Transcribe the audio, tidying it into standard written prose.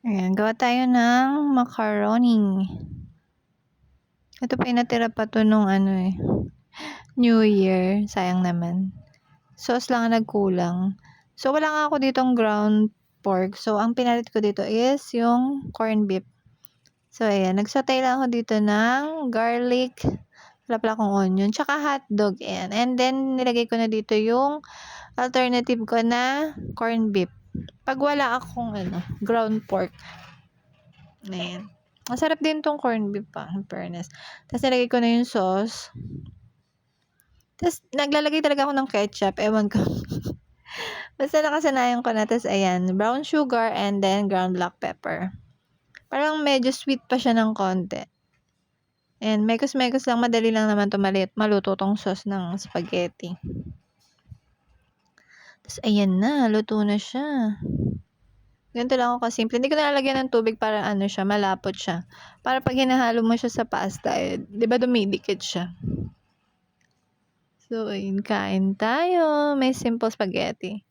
Ayan, gawa tayo ng macaroni. Ito pa yung natira pa 'to nung New Year. Sayang naman. Sauce lang ang nagkulang. So, wala nga ako ditong ground pork. So, ang pinalit ko dito is yung corned beef. So, ayan. Nag-saute lang ako dito ng garlic, wala pala akong onion, tsaka hotdog. Ayan. And then, nilagay ko na dito yung alternative ko na corned beef. Pag wala akong ground pork. Ayan. Masarap din tong corned beef in fairness. Tapos, nilagay ko na yung sauce. Tapos, naglalagay talaga ako ng ketchup. Ewan ko. Basta nakasanayan ko na. Tapos, ayan. Brown sugar and then ground black pepper. Parang medyo sweet pa siya ng konti. And mekos-mekos lang. Madali lang naman to maluto tong sauce ng spaghetti. Tapos, ayan na. Luto na siya. Ganito lang ako kasimple. Hindi ko nalalagyan ng tubig para siya, malapot siya. Para pag hinahalo mo siya sa pasta, di ba dumidikit siya? So, ayun, kain tayo. May simple spaghetti.